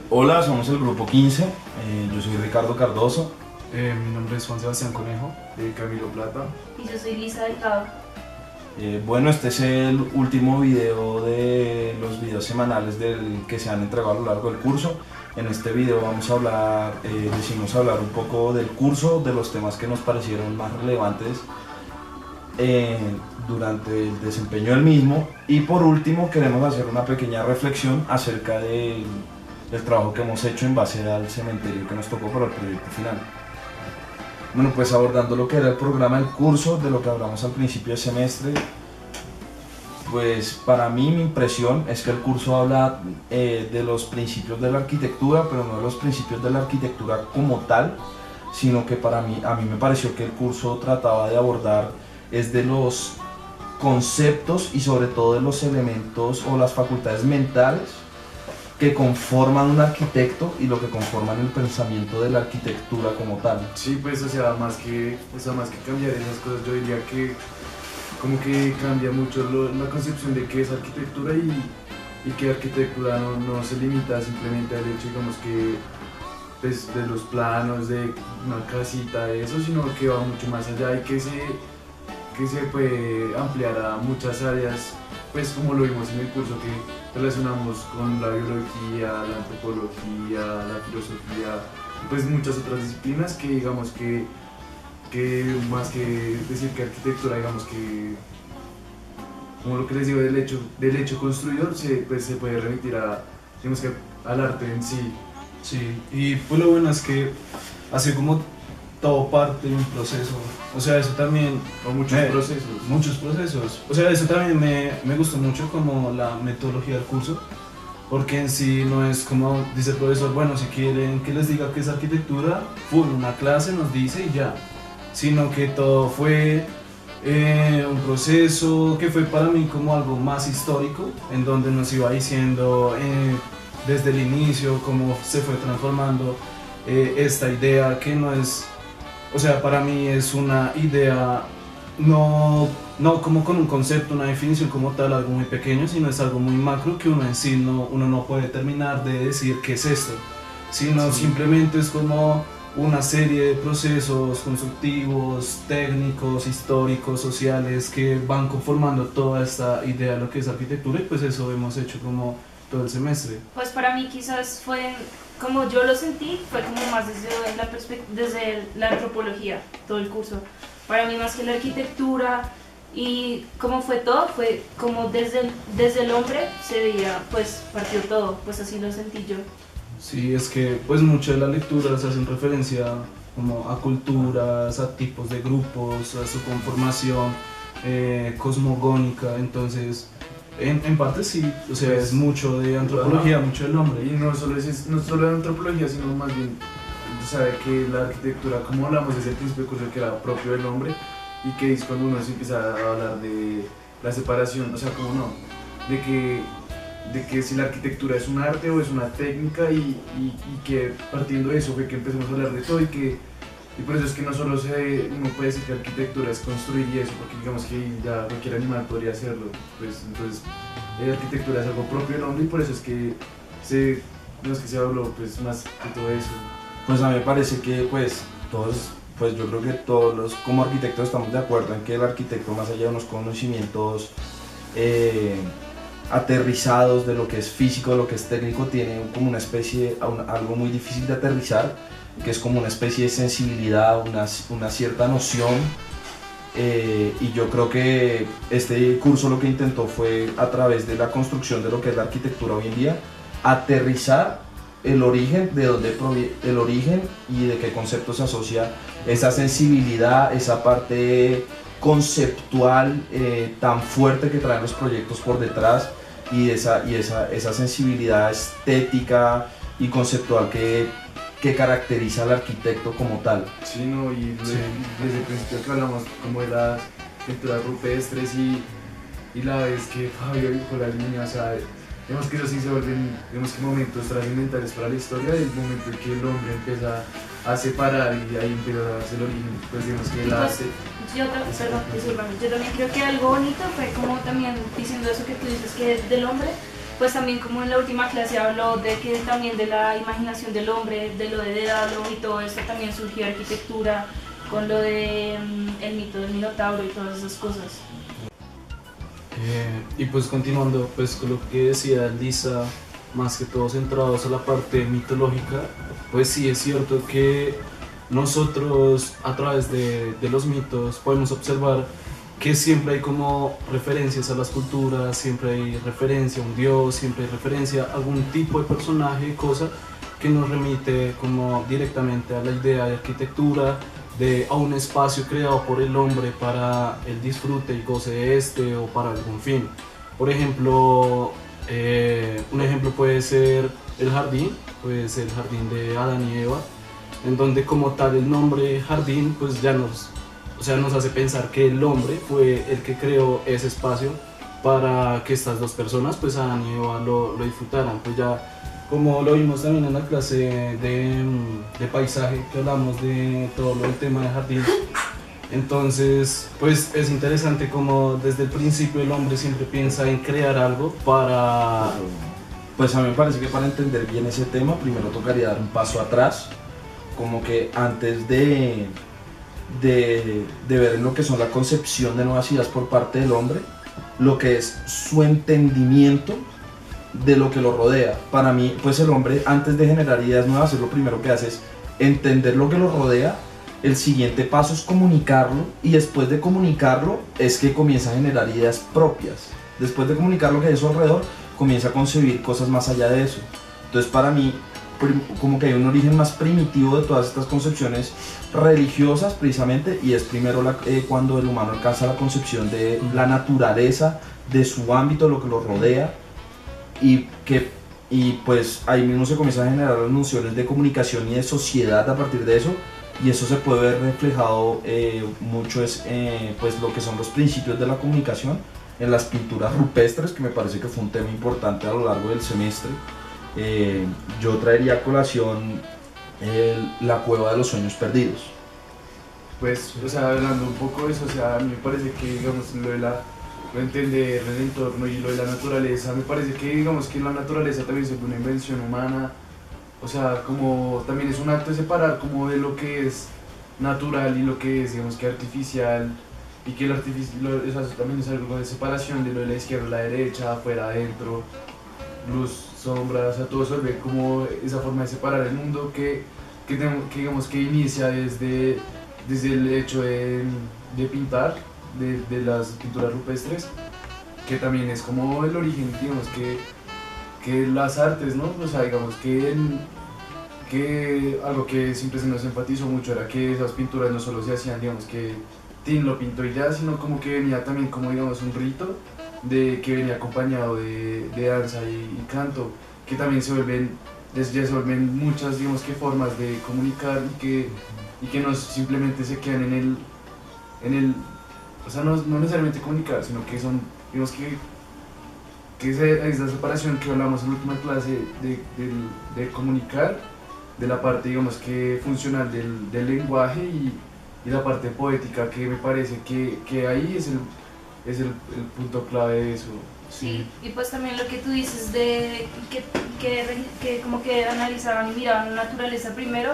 Hola, somos el grupo 15, yo soy Ricardo Cardoso. Mi nombre es Juan Sebastián Conejo. Camilo Plata. Y yo soy Lisa Delgado. Bueno, este es el último video de los videos semanales que se han entregado a lo largo del curso. En este video vamos a hablar, decidimos hablar un poco del curso, de los temas que nos parecieron más relevantes durante el desempeño del mismo, y por último queremos hacer una pequeña reflexión acerca del trabajo que hemos hecho en base al cementerio que nos tocó para el proyecto final. Bueno, pues abordando lo que era el programa del curso, de lo que hablamos al principio del semestre, pues para mí mi impresión es que el curso habla de los principios de la arquitectura, pero no de los principios de la arquitectura como tal, sino que a mí me pareció que el curso trataba de abordar es de los conceptos y sobre todo de los elementos o las facultades mentales que conforman un arquitecto y lo que conforman el pensamiento de la arquitectura como tal. Sí, pues más que cambiar esas cosas, yo diría que como que cambia mucho la concepción de qué es arquitectura y que arquitectura no se limita simplemente al hecho, digamos que pues, de los planos, de una casita, eso, sino que va mucho más allá y que se puede ampliar a muchas áreas, pues como lo vimos en el curso que relacionamos con la biología, la antropología, la filosofía, pues muchas otras disciplinas que digamos que más que decir que arquitectura, digamos que como lo que les digo del hecho construidor, pues se puede remitir digamos que al arte en sí. Sí, y pues lo bueno es que así como todo parte de un proceso, o sea, eso también... O muchos procesos. Muchos procesos, o sea, eso también me gustó mucho como la metodología del curso, porque en sí no es como dice el profesor, bueno, si quieren que les diga qué es arquitectura, una clase nos dice y ya, sino que todo fue un proceso que fue para mí como algo más histórico, en donde nos iba diciendo desde el inicio cómo se fue transformando esta idea que no es... O sea, para mí es una idea no como con un concepto, una definición como tal, algo muy pequeño, sino es algo muy macro que uno en sí uno no puede terminar de decir qué es esto, sino simplemente es como una serie de procesos constructivos, técnicos, históricos, sociales que van conformando toda esta idea de lo que es arquitectura, y pues eso hemos hecho como todo el semestre. Pues para mí quizás fue, como yo lo sentí, fue como más desde la antropología, todo el curso. Para mí más que la arquitectura, y como fue todo, fue como desde el hombre se veía, pues partió todo, pues así lo sentí yo. Sí, es que pues muchas de las lecturas hacen referencia como a culturas, a tipos de grupos, a su conformación cosmogónica, entonces en parte sí, o sea, es mucho de antropología, mucho del hombre. Y no solo de antropología, sino más bien, o sea, que la arquitectura, como hablamos desde el principio, que era propio del hombre, y que es cuando uno se empieza a hablar de la separación, o sea, como no, de que si la arquitectura es un arte o es una técnica, y que partiendo de eso fue que empezamos a hablar de todo, y por eso es que no solo uno puede decir que arquitectura es construir y eso, porque digamos que ya cualquier animal podría hacerlo, pues entonces la arquitectura es algo propio del hombre, y por eso es que no es que se habló pues más de todo eso. Pues a mí me parece que yo creo que todos como arquitectos estamos de acuerdo en que el arquitecto, más allá de unos conocimientos aterrizados de lo que es físico, de lo que es técnico, tiene como una especie, algo muy difícil de aterrizar, que es como una especie de sensibilidad, una cierta noción, y yo creo que este curso lo que intentó fue, a través de la construcción de lo que es la arquitectura hoy en día, aterrizar el origen, de dónde proviene el origen y de qué concepto se asocia esa sensibilidad, esa parte conceptual tan fuerte que traen los proyectos por detrás, y esa sensibilidad estética y conceptual que caracteriza al arquitecto como tal. Sí, no, y desde el principio que hablamos como de las pinturas rupestres y la vez que Fabio dibujó la línea, o sea, vemos que eso sí se vuelven, vemos que momentos trascendentales para la historia, el momento en que el hombre empieza a separar y ahí empieza a darse el origen, pues digamos que el arte. Yo también creo que algo bonito fue como también diciendo eso que tú dices, que es del hombre, pues también como en la última clase habló de que también de la imaginación del hombre, de lo de Dédalo y todo esto también surgió arquitectura con lo de el mito del Minotauro y todas esas cosas. Y pues continuando pues con lo que decía Lisa, más que todo centrados a la parte mitológica, pues sí es cierto que nosotros a través de los mitos podemos observar que siempre hay como referencias a las culturas, siempre hay referencia a un dios, siempre hay referencia a algún tipo de personaje, cosa que nos remite como directamente a la idea de arquitectura, a un espacio creado por el hombre para el disfrute y goce de este o para algún fin. Por ejemplo, un ejemplo puede ser el jardín, pues el jardín de Adán y Eva, en donde como tal el nombre jardín pues ya nos hace pensar que el hombre fue el que creó ese espacio para que estas dos personas, pues Adán y Eva, lo disfrutaran. Pues ya como lo vimos también en la clase de paisaje, que hablamos de todo el tema de jardín. Entonces, pues es interesante como desde el principio el hombre siempre piensa en crear algo para... Pues a mí me parece que para entender bien ese tema, primero tocaría dar un paso atrás, como que antes de ver lo que son la concepción de nuevas ideas por parte del hombre, lo que es su entendimiento de lo que lo rodea. Para mí, pues el hombre antes de generar ideas nuevas, es lo primero que hace es entender lo que lo rodea. El siguiente paso es comunicarlo, y después de comunicarlo es que comienza a generar ideas propias. Después de comunicar lo que hay a su alrededor, comienza a concebir cosas más allá de eso. Entonces para mí, como que hay un origen más primitivo de todas estas concepciones religiosas precisamente, y es primero cuando el humano alcanza la concepción de la naturaleza, de su ámbito, lo que lo rodea, y pues ahí mismo se comienzan a generar las nociones de comunicación y de sociedad a partir de eso, y eso se puede ver reflejado mucho pues lo que son los principios de la comunicación en las pinturas rupestres, que me parece que fue un tema importante a lo largo del semestre. Yo traería a colación la cueva de los sueños perdidos. Pues, o sea, hablando un poco de eso, o sea, a mí me parece que, digamos, lo de entender el entorno y lo de la naturaleza, me parece que, digamos, que la naturaleza también es una invención humana, o sea, como también es un acto de separar como de lo que es natural y lo que es, digamos, que artificial, y que el artificial, eso también es algo de separación de lo de la izquierda a la derecha, afuera, adentro, luz, sombra, o sea, todo se ve como esa forma de separar el mundo que digamos que inicia desde el hecho de pintar, de las pinturas rupestres, que también es como el origen, digamos, que las artes, ¿no? O sea, digamos que algo que siempre se nos enfatizó mucho era que esas pinturas no solo se hacían, digamos, que Tin lo pintó y ya, sino como que venía también como, digamos, un rito que venía acompañado de danza y canto, que también ya se vuelven muchas, digamos, que formas de comunicar y que no simplemente se quedan en el o sea, no necesariamente comunicar, sino que son, digamos, que esa separación que hablamos en la última clase de comunicar, de la parte, digamos, que funcional del lenguaje y la parte poética, que me parece que ahí es el punto clave de eso. Sí, y pues también lo que tú dices de que como que analizaban y miraban la naturaleza primero,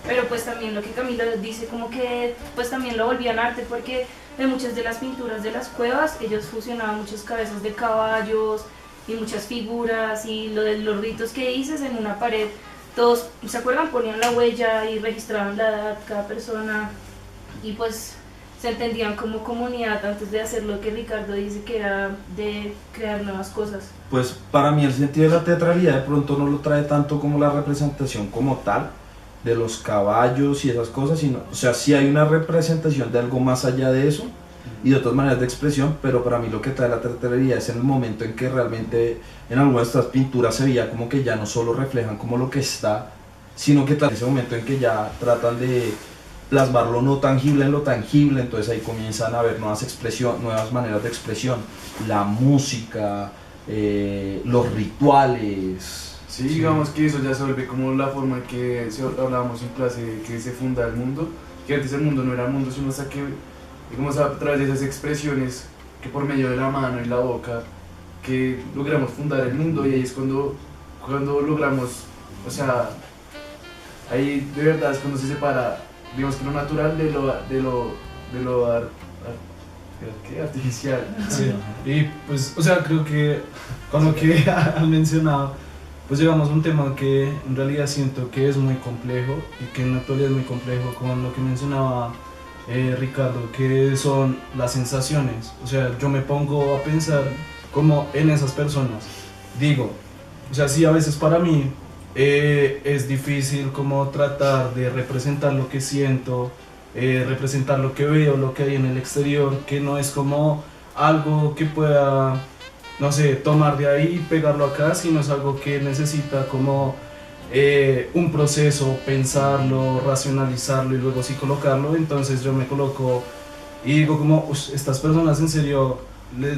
pero pues también lo que Camilo dice, como que pues también lo volvían arte, porque en muchas de las pinturas de las cuevas ellos fusionaban muchas cabezas de caballos y muchas figuras, y lo de los ritos que dices en una pared, todos, ¿se acuerdan? Ponían la huella y registraban la edad de cada persona, y pues se entendían como comunidad antes de hacer lo que Ricardo dice, que era de crear nuevas cosas. Pues para mí el sentido de la teatralidad de pronto no lo trae tanto como la representación como tal de los caballos y esas cosas, sino, o sea, sí hay una representación de algo más allá de eso y de otras maneras de expresión, pero para mí lo que trae la teatralidad es en el momento en que realmente en algunas de estas pinturas se veía como que ya no solo reflejan como lo que está, sino que ese momento en que ya tratan de plasmar lo no tangible en lo tangible, entonces ahí comienzan a haber nuevas maneras de expresión, la música, los rituales. Sí, digamos que eso ya se vuelve como la forma en que hablábamos en clase, que se funda el mundo, que antes el mundo no era el mundo, sino hasta que, digamos, a través de esas expresiones que por medio de la mano y la boca que logramos fundar el mundo y ahí es cuando logramos, o sea, ahí de verdad es cuando se separa, digamos que lo natural de ¿qué? Artificial. Sí, y pues, o sea, creo que con lo que han mencionado, pues llegamos a un tema que en realidad siento que es muy complejo y que en la actualidad es muy complejo con lo que mencionaba Ricardo, que son las sensaciones. O sea, yo me pongo a pensar como en esas personas. Digo, o sea, sí, a veces para mí es difícil como tratar de representar lo que siento, representar lo que veo, lo que hay en el exterior, que no es como algo que pueda, no sé, tomar de ahí y pegarlo acá, sino es algo que necesita como un proceso, pensarlo, racionalizarlo y luego sí colocarlo. Entonces yo me coloco y digo como, estas personas en serio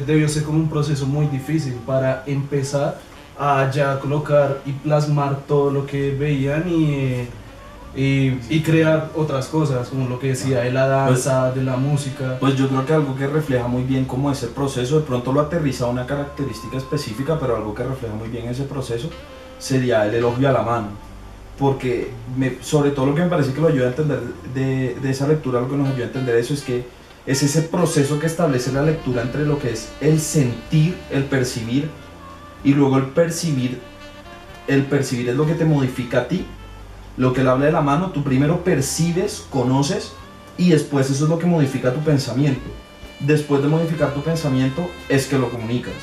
debió ser como un proceso muy difícil para empezar a ya colocar y plasmar todo lo que veían y crear otras cosas, como lo que decía de la danza, de la música. Pues yo creo que algo que refleja muy bien cómo es el proceso, de pronto lo aterriza a una característica específica, pero algo que refleja muy bien ese proceso sería el elogio a la mano. Porque sobre todo lo que me parece que lo ayuda a entender de esa lectura, lo que nos ayuda a entender eso es que es ese proceso que establece la lectura entre lo que es el sentir, el percibir, y luego el percibir es lo que te modifica a ti. Lo que él habla de la mano, tú primero percibes, conoces y después eso es lo que modifica tu pensamiento. Después de modificar tu pensamiento es que lo comunicas.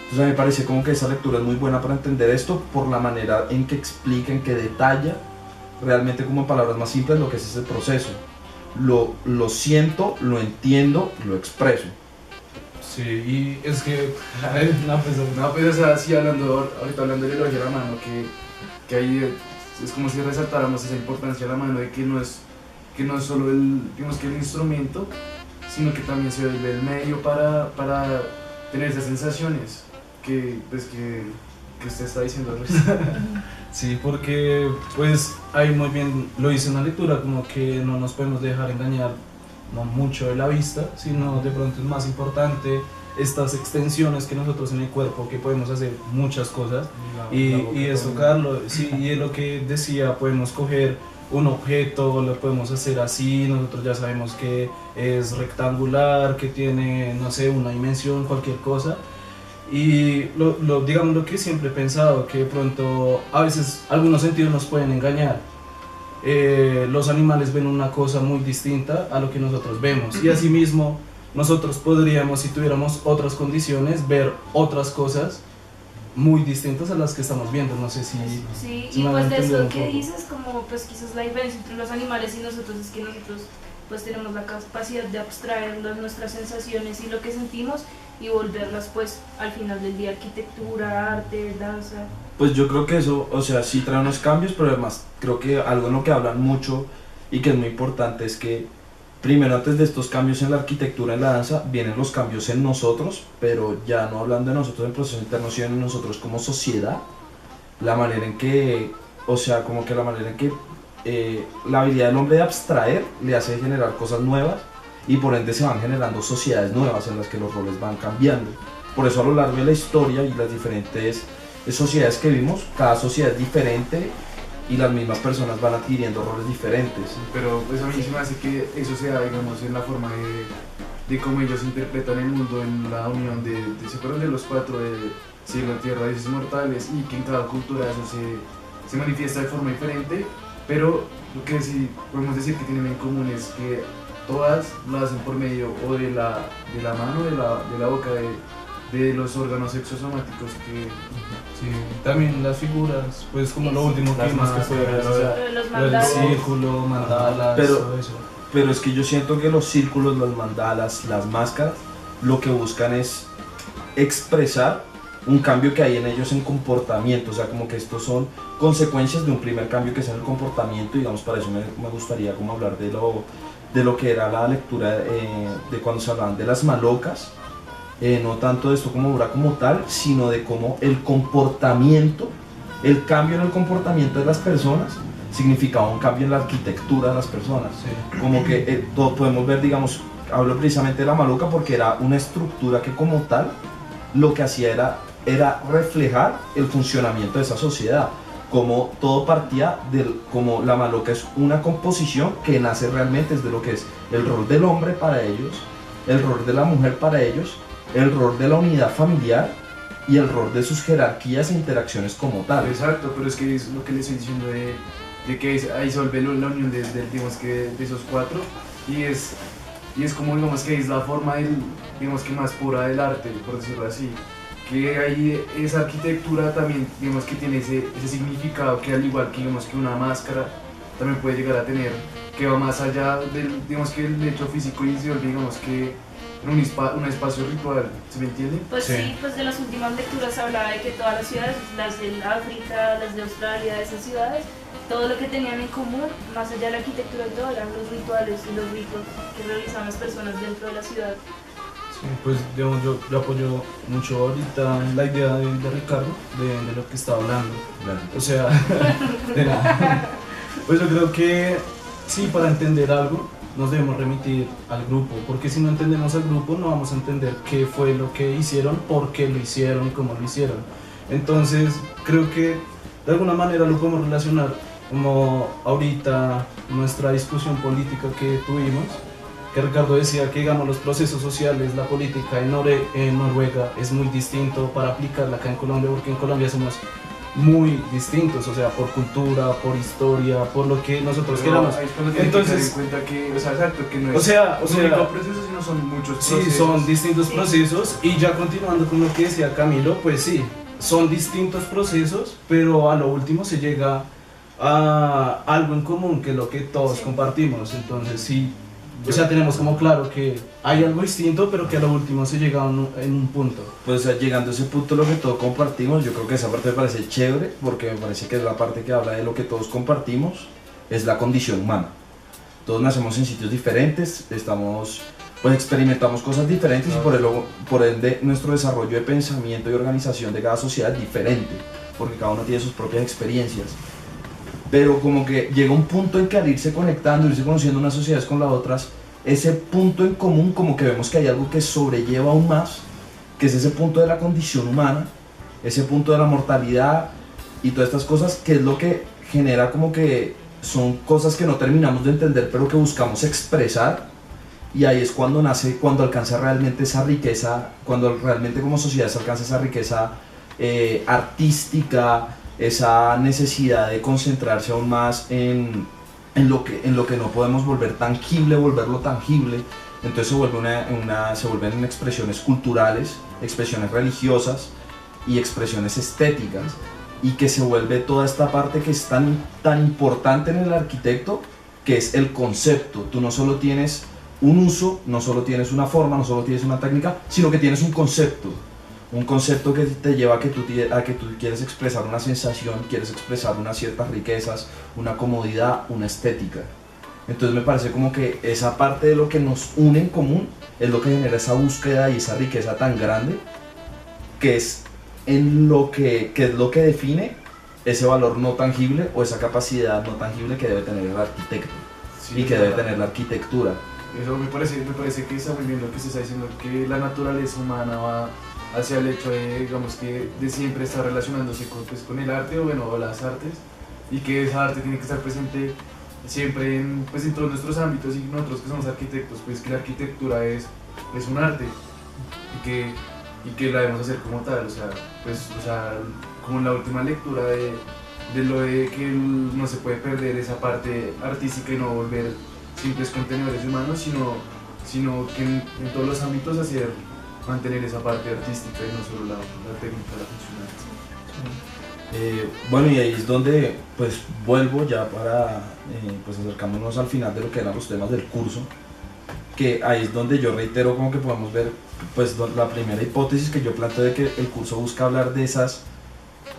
Entonces me parece como que esa lectura es muy buena para entender esto por la manera en que explica, en que detalla realmente como en palabras más simples lo que es ese proceso. Lo siento, lo entiendo, lo expreso. Sí, y es que... No, pues o sea, sí, ahorita hablando del elogio a la mano, que ahí es como si resaltáramos esa importancia de la mano, de que no es solo digamos que el instrumento, sino que también se vuelve el medio para tener esas sensaciones que usted está diciendo. Sí, porque pues ahí muy bien lo dice en la lectura, como que no nos podemos dejar engañar no mucho de la vista, sino de pronto es más importante estas extensiones que nosotros en el cuerpo, que podemos hacer muchas cosas y es tocarlo. Sí, y es lo que decía, podemos coger un objeto, lo podemos hacer así, nosotros ya sabemos que es rectangular, que tiene, no sé, una dimensión, cualquier cosa. Y digamos lo que siempre he pensado, que de pronto a veces algunos sentidos nos pueden engañar. Los animales ven una cosa muy distinta a lo que nosotros vemos, y asimismo nosotros podríamos, si tuviéramos otras condiciones, ver otras cosas muy distintas a las que estamos viendo. No sé si... Sí, si y me pues van de a entender eso un que poco. dices, como pues quizás la diferencia entre los animales y nosotros es que nosotros pues tenemos la capacidad de abstraer nuestras sensaciones y lo que sentimos y volverlas pues al final del día arquitectura, arte, danza. Pues yo creo que eso, o sea, sí trae unos cambios, pero además creo que algo en lo que hablan mucho y que es muy importante es que primero, antes de estos cambios en la arquitectura, en la danza, vienen los cambios en nosotros, pero ya no hablando de nosotros en proceso interno, sino en nosotros como sociedad, la manera en que, o sea, como que la manera en que la habilidad del hombre de abstraer le hace generar cosas nuevas y por ende se van generando sociedades nuevas en las que los roles van cambiando. Por eso a lo largo de la historia y las diferentes sociedades que vimos, cada sociedad es diferente y las mismas personas van adquiriendo roles diferentes. Pero pues a mí se me hace que eso sea, digamos, en la forma de cómo ellos interpretan el mundo, en la unión ¿se acuerdan de los cuatro de cielo, tierra, dioses mortales? Y que en cada cultura eso se manifiesta de forma diferente, pero lo que sí podemos decir que tienen en común es que todas lo hacen por medio o de la mano, de la boca, de los órganos exosomáticos que... Sí, también las figuras, pues como lo último que Las vimos que fue máscaras, o sea, Pero los el mandalas. círculo, mandalas, Pero- todo eso. Pero es que yo siento que los círculos, los mandalas, las máscaras, lo que buscan es expresar un cambio que hay en ellos en comportamiento, o sea, como que estos son consecuencias de un primer cambio que es en el comportamiento. Digamos, para eso me gustaría como hablar de lo que era la lectura de cuando se hablaban de las malocas, no tanto de esto como obra como tal, sino de cómo el comportamiento, el cambio en el comportamiento de las personas significaba un cambio en la arquitectura de las personas. Sí. Como que todo podemos ver, digamos, hablo precisamente de la maloca porque era una estructura que como tal lo que hacía era reflejar el funcionamiento de esa sociedad, como todo partía como la maloca es una composición que nace realmente desde lo que es el rol del hombre para ellos, el rol de la mujer para ellos, el rol de la unidad familiar y el rol de sus jerarquías e interacciones como tal. Exacto, pero es que es lo que les estoy diciendo de que ahí se vuelve la unión digamos que de esos cuatro y es como digamos que es la forma digamos que más pura del arte, por decirlo así, que ahí esa arquitectura también digamos que tiene ese significado que al igual que digamos que una máscara también puede llegar a tener, que va más allá del digamos que el hecho físico y se vuelve digamos que un espacio ritual, ¿se me entiende? Pues sí, pues de las últimas lecturas hablaba de que todas las ciudades, las de África, las de Australia, esas ciudades, todo lo que tenían en común, más allá de la arquitectura y todo, eran los rituales y los ritos que realizaban las personas dentro de la ciudad. Sí, pues digamos, yo apoyo mucho ahorita la idea de Ricardo, de lo que está hablando. Gracias. O sea, de nada. Pues yo creo que sí, para entender algo nos debemos remitir al grupo, porque si no entendemos al grupo no vamos a entender qué fue lo que hicieron, por qué lo hicieron y cómo lo hicieron. Entonces creo que de alguna manera lo podemos relacionar como ahorita nuestra discusión política que tuvimos, que Ricardo decía que digamos los procesos sociales, la política en Noruega es muy distinto para aplicarla acá en Colombia, porque en Colombia somos muy distintos, o sea, por cultura, por historia, por lo que nosotros queramos. Ahí es cuando tienes que tener en cuenta que, o sea, exacto, que no es un único proceso, sino son muchos procesos. Sí, son distintos procesos, y ya continuando con lo que decía Camilo, pues sí, son distintos procesos, pero a lo último se llega a algo en común, que es lo que todos compartimos. Entonces sí, o sea, tenemos como claro que hay algo distinto, pero que a lo último se llega en un punto. Pues llegando a ese punto, lo que todos compartimos, yo creo que esa parte me parece chévere, porque me parece que es la parte que habla de lo que todos compartimos, es la condición humana. Todos nacemos en sitios diferentes, pues experimentamos cosas diferentes, y por ende nuestro desarrollo de pensamiento y organización de cada sociedad es diferente, porque cada uno tiene sus propias experiencias. Pero como que llega un punto en que al irse conectando, irse conociendo unas sociedades con las otras, ese punto en común, como que vemos que hay algo que sobrelleva aún más, que es ese punto de la condición humana, ese punto de la mortalidad y todas estas cosas, que es lo que genera como que son cosas que no terminamos de entender, pero que buscamos expresar, y ahí es cuando alcanza realmente esa riqueza, cuando realmente como sociedad se alcanza esa riqueza artística, esa necesidad de concentrarse aún más en lo que no podemos volverlo tangible. Entonces se vuelven expresiones culturales, expresiones religiosas y expresiones estéticas, y que se vuelve toda esta parte que es tan importante en el arquitecto, que es el concepto. Tú no solo tienes un uso, no solo tienes una forma, no solo tienes una técnica, sino que tienes un concepto que te lleva a que tú quieres expresar una sensación, quieres expresar unas ciertas riquezas, una comodidad, una estética. Entonces me parece como que esa parte de lo que nos une en común es lo que genera esa búsqueda y esa riqueza tan grande, que es lo que define ese valor no tangible o esa capacidad no tangible que debe tener el arquitecto, sí, y que debe tener la arquitectura. Eso me parece que está muy bien lo que se está diciendo, que la naturaleza humana va hacia el hecho de, digamos, que de siempre estar relacionándose con el arte o las artes, y que esa arte tiene que estar presente siempre en todos nuestros ámbitos, y nosotros que somos arquitectos, pues que la arquitectura es un arte y que la debemos hacer como tal, o sea, como en la última lectura de lo de que no se puede perder esa parte artística y no volver simples contenedores humanos, sino que en todos los ámbitos mantener esa parte artística y no solo la técnica, la funcional. Bueno, y ahí es donde pues vuelvo ya para pues acercándonos al final de lo que eran los temas del curso, que ahí es donde yo reitero como que podemos ver pues la primera hipótesis que yo planteo de que el curso busca hablar de esos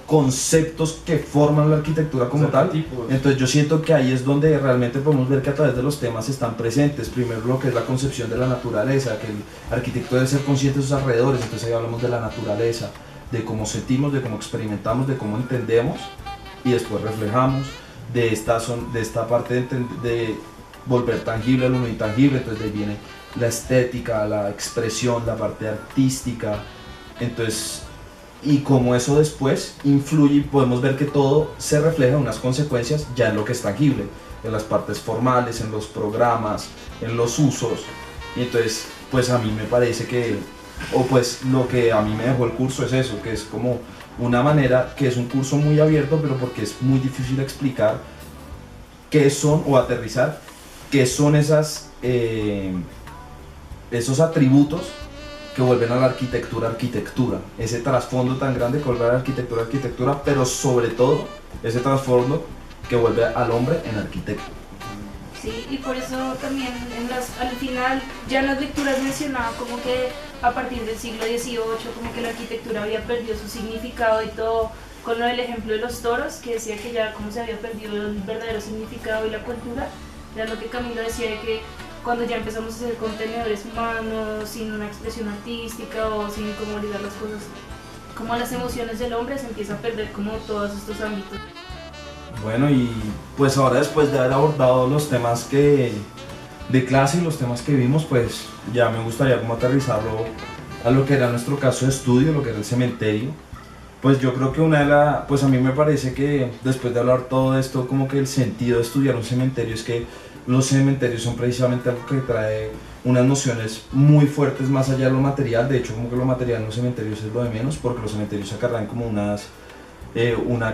conceptos que forman la arquitectura como tal. Entonces yo siento que ahí es donde realmente podemos ver que a través de los temas están presentes, primero lo que es la concepción de la naturaleza, que el arquitecto debe ser consciente de sus alrededores. Entonces ahí hablamos de la naturaleza, de cómo sentimos, de cómo experimentamos, de cómo entendemos, y después reflejamos de esta parte de volver tangible lo no intangible. Entonces de ahí viene la estética, la expresión, la parte artística, Entonces, y cómo eso después influye y podemos ver que todo se refleja en unas consecuencias ya en lo que es tangible, en las partes formales, en los programas, en los usos. Y entonces, pues a mí me parece que, o pues lo que a mí me dejó el curso es eso, que es como una manera, que es un curso muy abierto, pero porque es muy difícil explicar qué son o aterrizar, qué son esos atributos que vuelven a la arquitectura, ese trasfondo tan grande que vuelve a la arquitectura, pero sobre todo ese trasfondo que vuelve al hombre en arquitecto. Sí, y por eso también al final ya en las lecturas mencionaba como que a partir del siglo XVIII como que la arquitectura había perdido su significado y todo, con lo del ejemplo de los toros, que decía que ya como se había perdido el verdadero significado y la cultura, ya lo que Camilo decía de que cuando ya empezamos a hacer contenedores humanos, sin una expresión artística o sin cómo ligar las cosas como a las emociones del hombre, se empieza a perder como todos estos ámbitos. Bueno, y pues ahora después de haber abordado los temas de clase y los temas que vimos, pues ya me gustaría como aterrizarlo a lo que era nuestro caso de estudio, lo que era el cementerio. Pues yo creo que pues a mí me parece que después de hablar todo esto, como que el sentido de estudiar un cementerio es que los cementerios son precisamente algo que trae unas nociones muy fuertes más allá de lo material. De hecho, como que lo material en los cementerios es lo de menos, porque los cementerios acarrean como una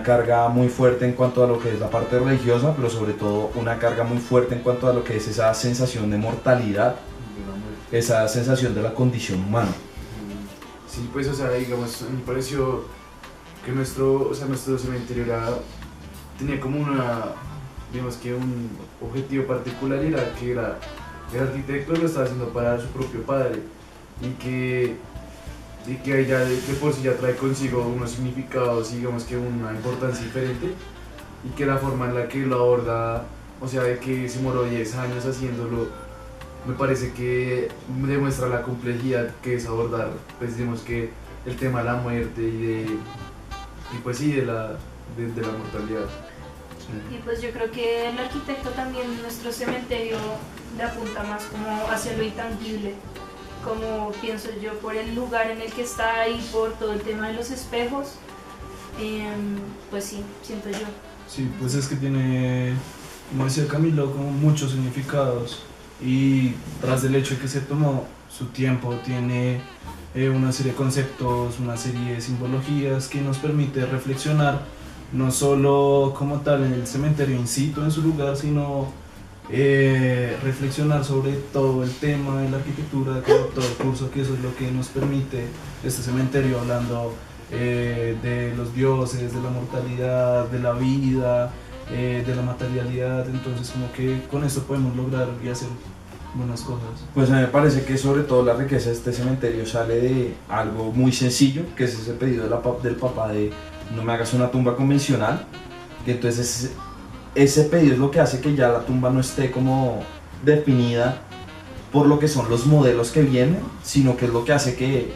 carga muy fuerte en cuanto a lo que es la parte religiosa, pero sobre todo una carga muy fuerte en cuanto a lo que es esa sensación de mortalidad, esa sensación de la condición humana. Sí, pues, o sea, digamos, me pareció que nuestro cementerio tenía como digamos que un objetivo particular, y era que el arquitecto lo estaba haciendo para su propio padre, y que ahí ya de por sí ya trae consigo unos significados, digamos que una importancia diferente, y que la forma en la que lo aborda, o sea, de que se moró 10 años haciéndolo, me parece que demuestra la complejidad que es abordar, pues digamos que el tema de la muerte y pues sí, de la mortalidad. Y pues yo creo que el arquitecto también en nuestro cementerio le apunta más como hacia lo intangible, como pienso yo, por el lugar en el que está y por todo el tema de los espejos, pues sí, siento yo. Sí, pues es que tiene, como decía Camilo, como muchos significados, y tras del hecho de que se tomó su tiempo, tiene una serie de conceptos, una serie de simbologías que nos permite reflexionar no solo como tal en el cementerio in situ, en su lugar, sino reflexionar sobre todo el tema de la arquitectura, de todo el curso, que eso es lo que nos permite este cementerio, hablando de los dioses, de la mortalidad, de la vida, de la materialidad. Entonces como que con esto podemos lograr y hacer buenas cosas. Pues a mí me parece que sobre todo la riqueza de este cementerio sale de algo muy sencillo, que es ese pedido del papá de no me hagas una tumba convencional, que entonces ese pedido es lo que hace que ya la tumba no esté como definida por lo que son los modelos que vienen, sino que es lo que hace que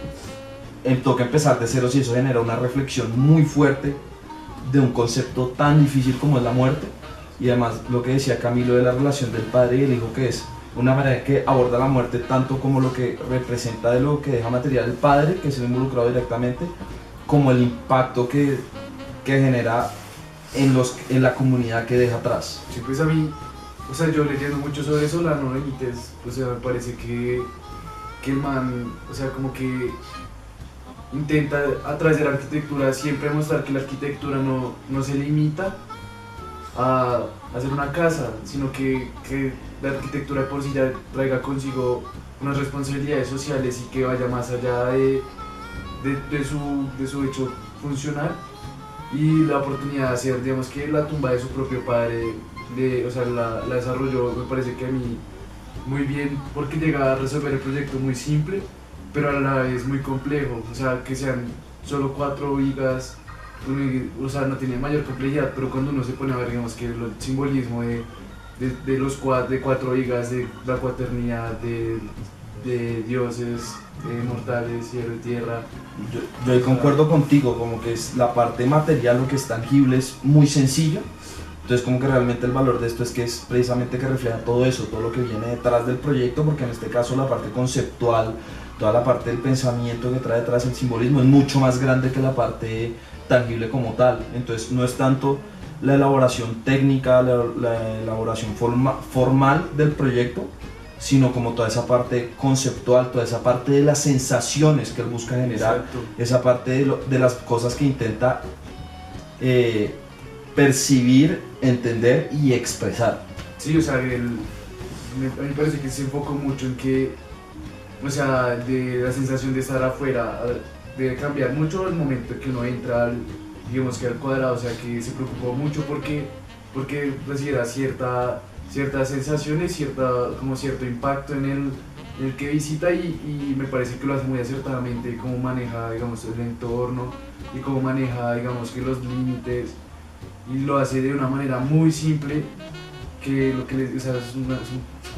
toque empezar de ceros, y eso genera una reflexión muy fuerte de un concepto tan difícil como es la muerte. Y además lo que decía Camilo de la relación del padre y el hijo, que es una manera que aborda la muerte tanto como lo que representa de lo que deja material el padre, que se ve involucrado directamente, como el impacto que genera en la comunidad que deja atrás. Sí, pues a mí, o sea, yo leyendo mucho sobre Solano Benítez, o sea, me parece que el man, o sea, como que intenta a través de la arquitectura siempre mostrar que la arquitectura no se limita a hacer una casa, sino que la arquitectura por sí ya traiga consigo unas responsabilidades sociales y que vaya más allá de su hecho funcional, y la oportunidad de hacer, digamos, que la tumba de su propio padre, o sea, la desarrolló, me parece que a mí muy bien, porque llega a resolver el proyecto muy simple, pero a la vez muy complejo, o sea, que sean solo 4 vigas, o sea, no tiene mayor complejidad, pero cuando uno se pone a ver, digamos, que el simbolismo de 4 vigas, de la cuaternidad, de dioses, mortales, cielo y tierra. Yo ahí concuerdo contigo, como que es la parte material, lo que es tangible, es muy sencillo. Entonces como que realmente el valor de esto es que es precisamente que refleja todo eso, todo lo que viene detrás del proyecto, porque en este caso la parte conceptual, toda la parte del pensamiento que trae detrás el simbolismo es mucho más grande que la parte tangible como tal. Entonces no es tanto la elaboración técnica, la elaboración formal del proyecto, sino como toda esa parte conceptual, toda esa parte de las sensaciones que él busca generar, Exacto. esa parte de las cosas que intenta percibir, entender y expresar. Sí, o sea, a mí me parece que se enfocó mucho en que, o sea, de la sensación de estar afuera, de cambiar mucho el momento que uno entra, digamos que al cuadrado, o sea, que se preocupó mucho porque recibiera ciertas sensaciones, como cierto impacto en el que visita y me parece que lo hace muy acertadamente, cómo maneja, digamos, el entorno y cómo maneja, digamos, que los límites, y lo hace de una manera muy simple, que lo que o sea, son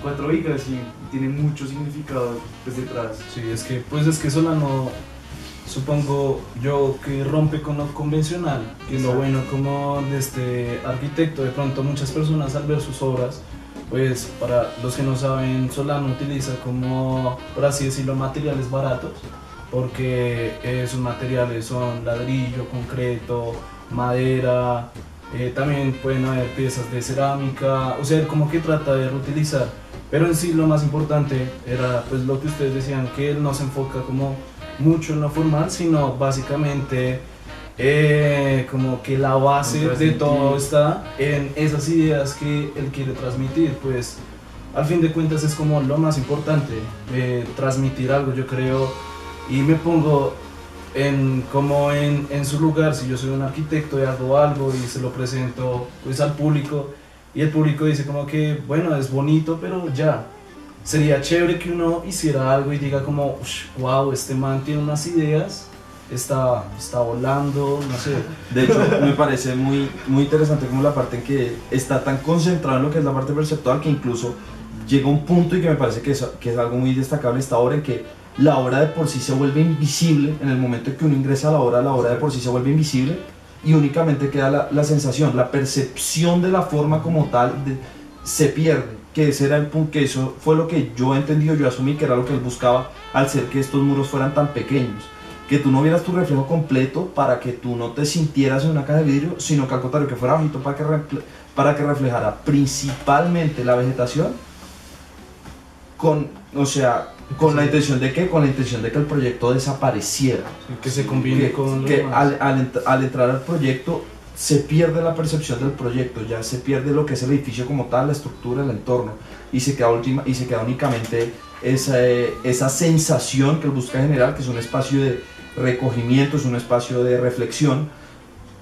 4 vigas y tiene mucho significado desde detrás. Sí, es que Solano, supongo yo, que rompe con lo convencional, que es lo bueno como de este arquitecto. De pronto muchas personas al ver sus obras, pues para los que no saben, Solano utiliza como, por así decirlo, materiales baratos, porque sus materiales son ladrillo, concreto, madera, también pueden haber piezas de cerámica, o sea, como que trata de reutilizar. Pero en sí lo más importante era pues lo que ustedes decían, que él no se enfoca como mucho en lo formal, sino básicamente como que la base de todo está en esas ideas que él quiere transmitir. Pues al fin de cuentas es como lo más importante, transmitir algo, yo creo, y me pongo como en su lugar. Si yo soy un arquitecto y hago algo y se lo presento pues al público, y el público dice como que bueno, es bonito, pero ya, sería chévere que uno hiciera algo y diga como wow, este man tiene unas ideas, está volando, no sé. De hecho, me parece muy, muy interesante como la parte en que está tan concentrado en lo que es la parte perceptual, que incluso llega un punto, y que me parece que es algo muy destacable esta obra, en que la obra de por sí se vuelve invisible. En el momento en que uno ingresa a la obra de por sí se vuelve invisible y únicamente queda la sensación, la percepción de la forma como tal se pierde, que ese era el punto, que eso fue lo que yo he entendido, yo asumí que era lo que él buscaba al ser que estos muros fueran tan pequeños, que tú no vieras tu reflejo completo para que tú no te sintieras en una caja de vidrio, sino que al contrario, que fuera bajito para que reflejara principalmente la vegetación, con la intención de que el proyecto desapareciera, Que se combine con lo que demás. al entrar al proyecto se pierde la percepción del proyecto, ya se pierde lo que es el edificio como tal, la estructura, el entorno, y se queda únicamente esa sensación que él busca generar, que es un espacio de recogimiento, es un espacio de reflexión,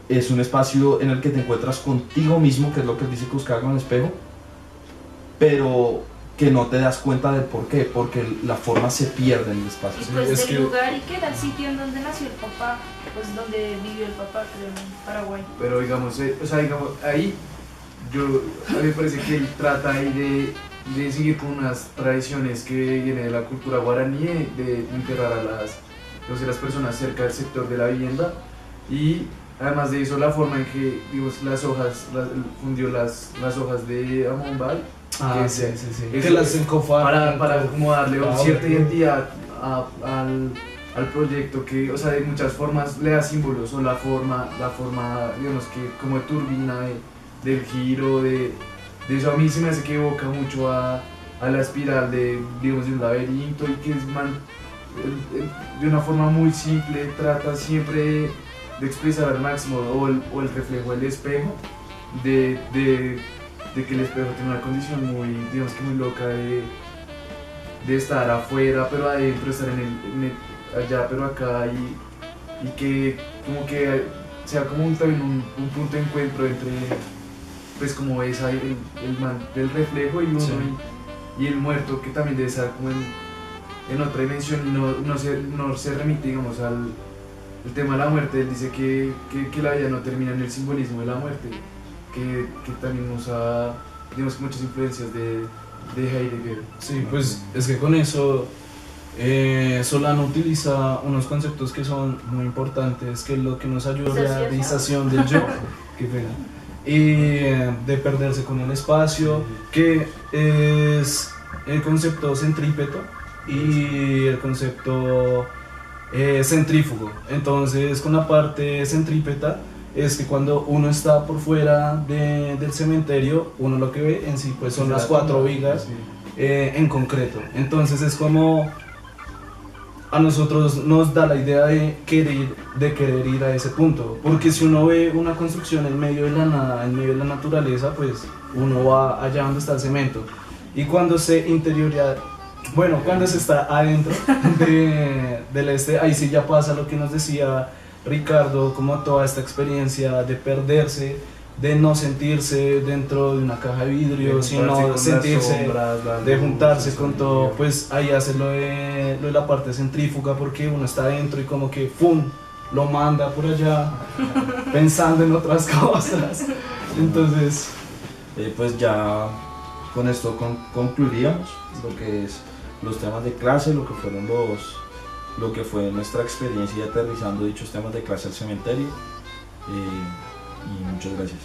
es un espacio en el que te encuentras contigo mismo, que es lo que él dice que buscaba con el espejo, pero que no te das cuenta del por qué, porque la forma se pierde en el espacio. Y pues es del que- lugar, y que era el sitio en donde nació el papá, pues donde vivió el papá, creo, en Paraguay. Pero digamos, o sea, digamos, ahí a mí me parece que él trata ahí de seguir con unas tradiciones que vienen de la cultura guaraní, de enterrar a las personas cerca del sector de la vivienda, y además de eso la forma en que, digamos, fundió las hojas de amombal, Ah, que sí, se- sí, sí. eso Que las es encofaran para como darle Ah, cierta bueno. identidad al proyecto, que, o sea, de muchas formas le da símbolos, o la forma, digamos, que como de turbina, del giro, de eso a mí se me hace que evoca mucho a la espiral digamos, de un laberinto, y que de una forma muy simple trata siempre de expresar al máximo, o el reflejo del espejo, de que el espejo tiene una condición muy, digamos, que muy loca de estar afuera pero adentro, estar allá pero acá, y que como que sea como también un punto de encuentro entre, pues, como esa, del reflejo y uno, Sí. y el muerto, que también debe estar como en otra dimensión, y no se remite, digamos, el tema de la muerte. Él dice que la vida no termina en el simbolismo de la muerte, que también usa, digamos, muchas influencias de Heidegger. Sí, pues es que con eso Solano utiliza unos conceptos que son muy importantes, que es lo que nos ayuda a la realización del yo, qué pena, y de perderse con el espacio, que es el concepto centrípeto, y el concepto centrífugo. Entonces, con la parte centrípeta es que cuando uno está por fuera del cementerio, uno lo que ve en sí pues son las 4 vigas en concreto. Entonces es como a nosotros nos da la idea de querer ir a ese punto, porque si uno ve una construcción en medio de la nada, en medio de la naturaleza, pues uno va allá donde está el cemento. Y cuando se cuando se está adentro del ahí sí ya pasa lo que nos decía Ricardo, como toda esta experiencia de perderse, de no sentirse dentro de una caja de vidrio, sino sentirse, de juntarse con todo, pues ahí hace lo de la parte centrífuga, porque uno está adentro y como que ¡pum! Lo manda por allá pensando en otras cosas. Entonces pues ya con esto concluiríamos lo que es los temas de clase, lo que fue nuestra experiencia aterrizando dichos temas de clase al cementerio, y muchas gracias.